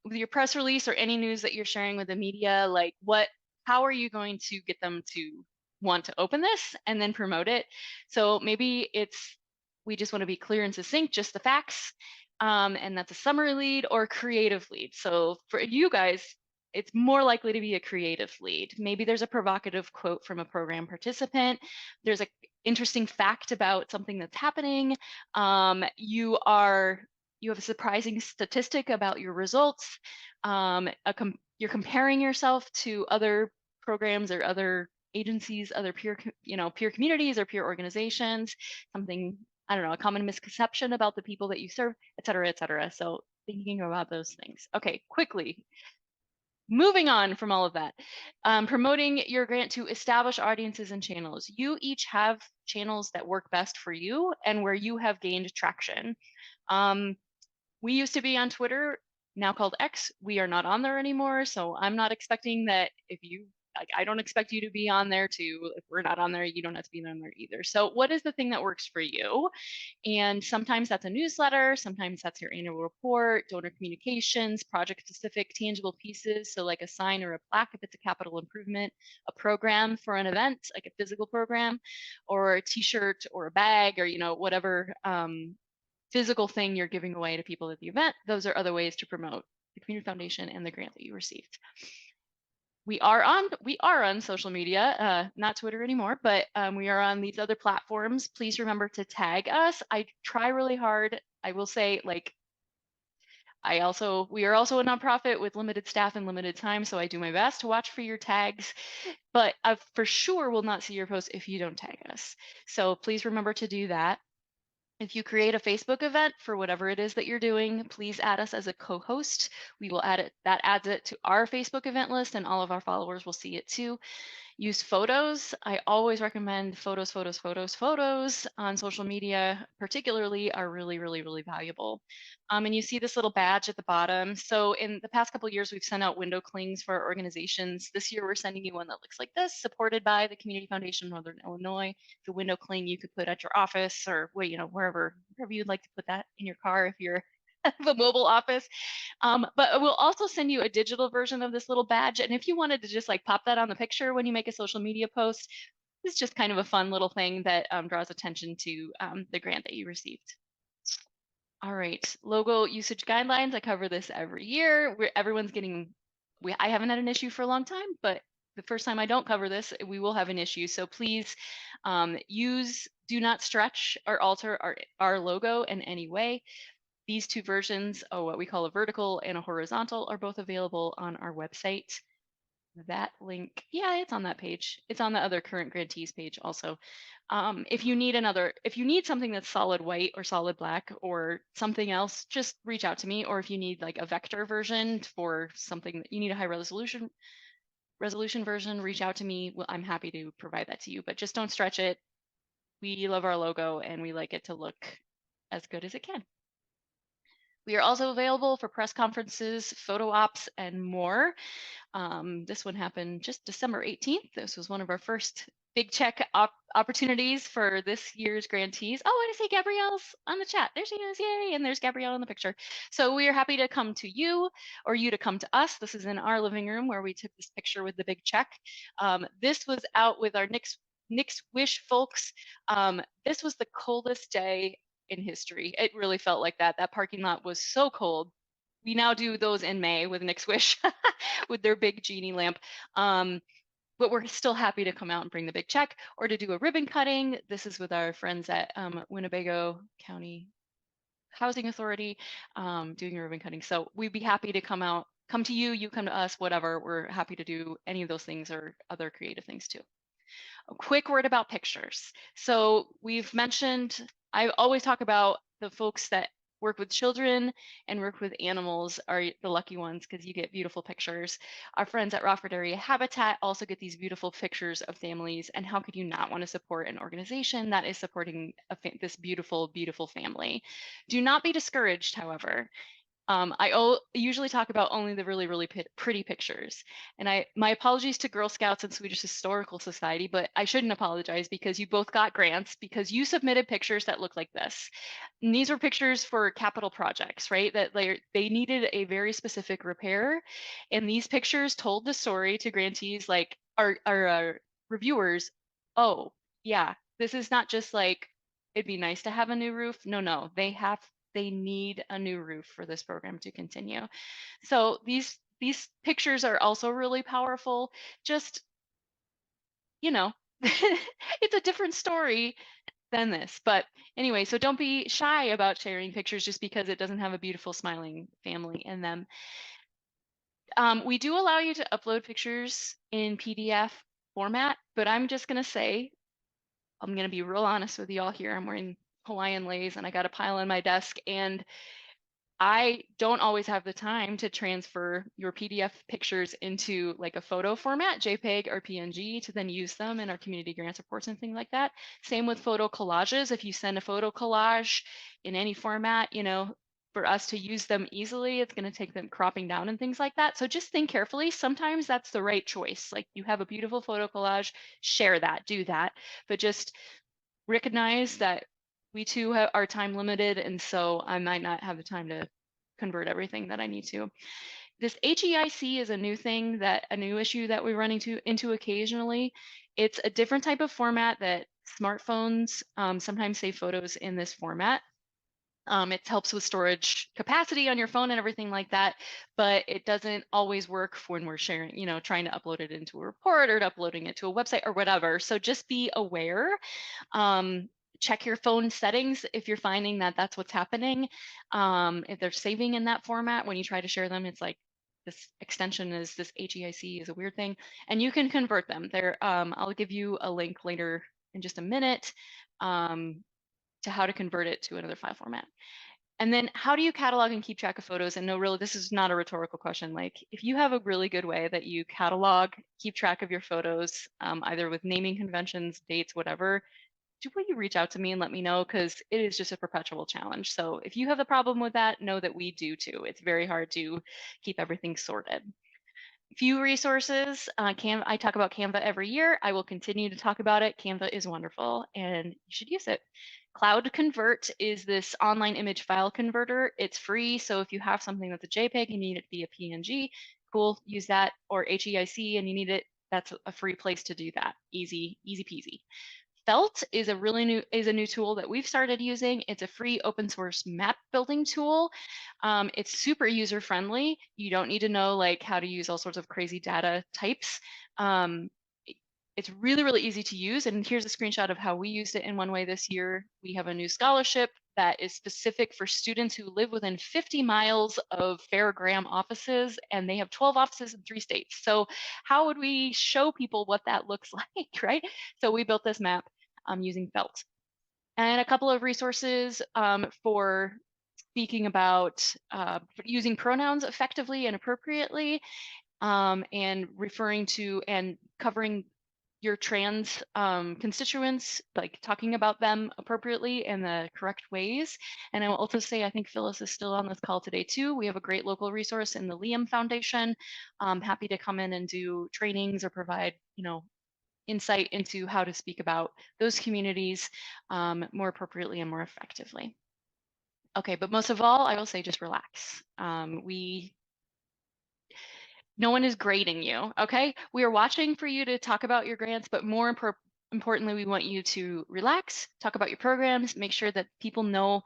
with your press release or any news that you're sharing with the media, like how are you going to get them to want to open this and then promote it? So maybe we just want to be clear and succinct, just the facts. And that's a summary lead or creative lead. So for you guys, it's more likely to be a creative lead. Maybe there's a provocative quote from a program participant. There's an interesting fact about something that's happening. You have a surprising statistic about your results. You're comparing yourself to other programs or other agencies, other peer communities or peer organizations, something, I don't know, a common misconception about the people that you serve, et cetera, et cetera. So thinking about those things. Okay, quickly. moving on from all of that, promoting your grant to establish audiences and channels. You each have channels that work best for you and where you have gained traction. We used to be on Twitter, now called X. We are not on there anymore, so I'm not expecting that if you, like, I don't expect you to be on there too. If we're not on there, you don't have to be on there either. So what is the thing that works for you? And sometimes that's a newsletter, sometimes that's your annual report, donor communications, project specific tangible pieces. So like a sign or a plaque if it's a capital improvement, a program for an event, like a physical program, or a t-shirt or a bag, or, you know, whatever physical thing you're giving away to people at the event. Those are other ways to promote the community foundation and the grant that you received. We are on social media, not Twitter anymore, but we are on these other platforms. Please remember to tag us. I try really hard. I will say, like, we are also a nonprofit with limited staff and limited time, so I do my best to watch for your tags, but I for sure will not see your post if you don't tag us. So please remember to do that. If you create a Facebook event for whatever it is that you're doing, please add us as a co-host. We will add it, that adds it to our Facebook event list, and all of our followers will see it too. Use photos. I always recommend photos on social media, particularly, are really, really, really valuable. And you see this little badge at the bottom. So in the past couple of years, we've sent out window clings for our organizations. This year, we're sending you one that looks like this, supported by the Community Foundation of Northern Illinois. The window cling you could put at your office, or wherever you'd like to put that, in your car if you're have a mobile office. But we'll also send you a digital version of this little badge. And if you wanted to just like pop that on the picture when you make a social media post, it's just kind of a fun little thing that draws attention to the grant that you received. All right, logo usage guidelines. I cover this every year. I haven't had an issue for a long time, but the first time I don't cover this, we will have an issue. So please do not stretch or alter our logo in any way. These two versions, what we call a vertical and a horizontal, are both available on our website. That link, yeah, it's on that page. It's on the other current grantees page also. If you need something that's solid white or solid black or something else, just reach out to me. Or if you need like a vector version for something that you need a high resolution version, reach out to me. Well, I'm happy to provide that to you, but just don't stretch it. We love our logo and we like it to look as good as it can. We are also available for press conferences, photo ops, and more. This one happened just December 18th. This was one of our first big check opportunities for this year's grantees. Oh, I see Gabrielle's on the chat. There she is, yay, and there's Gabrielle in the picture. So we are happy to come to you or you to come to us. This is in our living room where we took this picture with the big check. This was out with our Nick's Wish folks. This was the coldest day in history. It really felt like that. That parking lot was so cold. We now do those in May with Nick's Wish with their big genie lamp. But we're still happy to come out and bring the big check or to do a ribbon cutting. This is with our friends at Winnebago County Housing Authority doing a ribbon cutting. So we'd be happy to come to you, you come to us, whatever. We're happy to do any of those things or other creative things too. A quick word about pictures. So we've mentioned, I always talk about the folks that work with children and work with animals are the lucky ones because you get beautiful pictures. Our friends at Rockford Area Habitat also get these beautiful pictures of families. And how could you not want to support an organization that is supporting this beautiful, beautiful family? Do not be discouraged, however. I usually talk about only the really, really pretty pictures. And my apologies to Girl Scouts and Swedish Historical Society, but I shouldn't apologize because you both got grants because you submitted pictures that look like this. And these were pictures for capital projects, right? That they needed a very specific repair. And these pictures told the story to grantees, like our reviewers. Oh, yeah, this is not just like, it'd be nice to have a new roof. No, they need a new roof for this program to continue. So these pictures are also really powerful. Just, it's a different story than this. But anyway, so don't be shy about sharing pictures just because it doesn't have a beautiful smiling family in them. We do allow you to upload pictures in PDF format, but I'm just going to say, I'm going to be real honest with you all here. I'm wearing Hawaiian leis and I got a pile on my desk, and I don't always have the time to transfer your PDF pictures into like a photo format, JPEG or PNG, to then use them in our community grants reports and things like that. Same with photo collages. If you send a photo collage in any format, you know, for us to use them easily, it's going to take them cropping down and things like that. So just think carefully. Sometimes that's the right choice. Like you have a beautiful photo collage, share that, do that, but just recognize that we too are time limited, and so I might not have the time to convert everything that I need to. This HEIC is a new thing, a new issue that we run into occasionally. It's a different type of format that smartphones sometimes save photos in this format. It helps with storage capacity on your phone and everything like that, but it doesn't always work when we're sharing, you know, trying to upload it into a report or uploading it to a website or whatever. So just be aware. Check your phone settings if you're finding that that's what's happening. If they're saving in that format, when you try to share them, it's like this extension is this HEIC is a weird thing, and you can convert them. There, I'll give you a link later in just a minute to how to convert it to another file format. And then how do you catalog and keep track of photos? And no, really, this is not a rhetorical question. Like if you have a really good way that you catalog, keep track of your photos, either with naming conventions, dates, whatever, will you reach out to me and let me know? Because it is just a perpetual challenge. So if you have a problem with that, know that we do too. It's very hard to keep everything sorted. Few resources. I talk about Canva every year. I will continue to talk about it. Canva is wonderful and you should use it. Cloud Convert is this online image file converter. It's free. So if you have something that's a JPEG and you need it to be a PNG, cool, use that. Or HEIC and you need it, that's a free place to do that. Easy, easy peasy. Felt is a new tool that we've started using. It's a free open source map building tool. It's super user friendly. You don't need to know like how to use all sorts of crazy data types. It's really, really easy to use. And here's a screenshot of how we used it in one way this year. We have a new scholarship that is specific for students who live within 50 miles of Fairgram offices, and they have 12 offices in 3 states. So how would we show people what that looks like, right? So we built this map using Felt. And a couple of resources for speaking about using pronouns effectively and appropriately, and referring to and covering your trans constituents, like talking about them appropriately in the correct ways. And I will also say, I think Phyllis is still on this call today too. We have a great local resource in the Liam Foundation. I'm happy to come in and do trainings or provide, you know, insight into how to speak about those communities more appropriately and more effectively. Okay, but most of all, I will say just relax. No one is grading you, okay? We are watching for you to talk about your grants, but more importantly, we want you to relax, talk about your programs, make sure that people know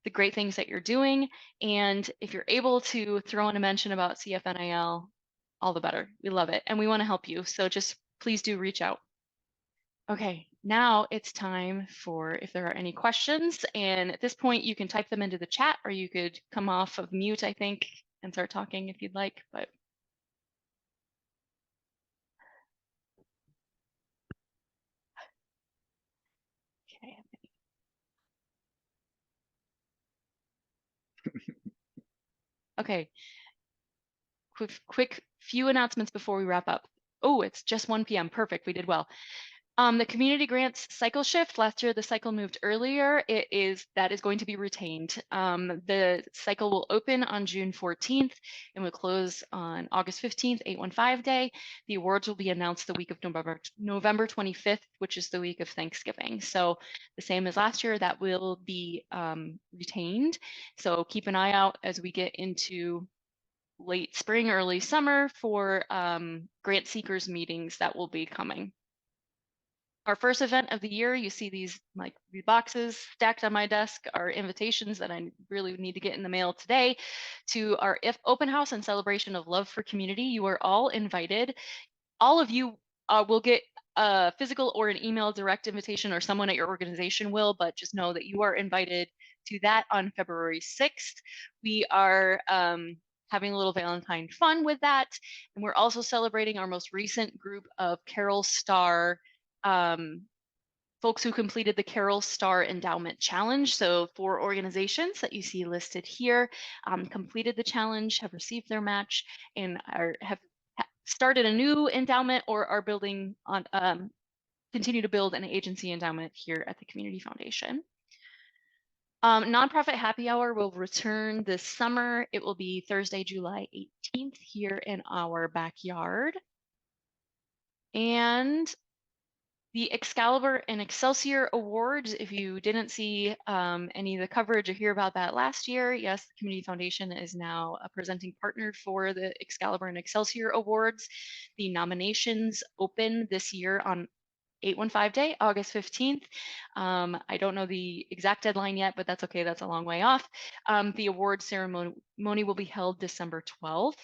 the great things that you're doing. And if you're able to throw in a mention about CFNIL, all the better. We love it. And we want to help you. So just please do reach out. Okay, now it's time for if there are any questions. And at this point, you can type them into the chat or you could come off of mute, I think, and start talking if you'd like. But okay. Okay. Quick few announcements before we wrap up. Oh, it's just 1 p.m. Perfect. We did well. The community grants cycle shift. Last year, the cycle moved earlier. That is going to be retained. The cycle will open on June 14th and will close on August 15th, 815 day. The awards will be announced the week of November 25th, which is the week of Thanksgiving. So the same as last year, that will be retained. So keep an eye out as we get into late spring, early summer for grant seekers meetings that will be coming. Our first event of the year, you see these boxes stacked on my desk, are invitations that I really need to get in the mail today to our open house and celebration of love for community. You are all invited. All of you will get a physical or an email direct invitation, or someone at your organization will, but just know that you are invited to that on February 6th. We are having a little Valentine fun with that. And we're also celebrating our most recent group of Carol Star folks who completed the Carroll Star Endowment Challenge. So 4 organizations that you see listed here completed the challenge, have received their match, and have started a new endowment or are building on, continue to build an agency endowment here at the Community Foundation. Nonprofit Happy Hour will return this summer. It will be Thursday, July 18th here in our backyard. And the Excalibur and Excelsior Awards, if you didn't see any of the coverage or hear about that last year, yes, the Community Foundation is now a presenting partner for the Excalibur and Excelsior Awards. The nominations open this year on 815 Day, August 15th. I don't know the exact deadline yet, but that's okay. That's a long way off. The award ceremony will be held December 12th.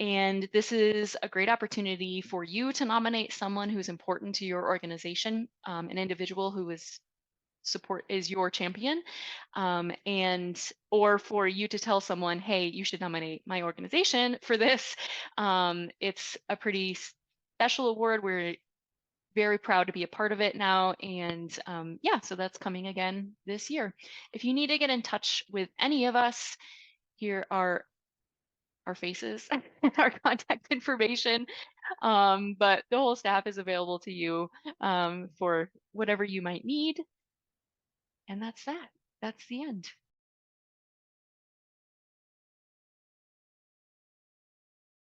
And this is a great opportunity for you to nominate someone who's important to your organization, an individual who is your champion, or for you to tell someone, hey, you should nominate my organization for this. It's a pretty special award. We're very proud to be a part of it now. And yeah, so that's coming again this year. If you need to get in touch with any of us, here are our faces and our contact information. But the whole staff is available to you for whatever you might need. And that's that. That's the end.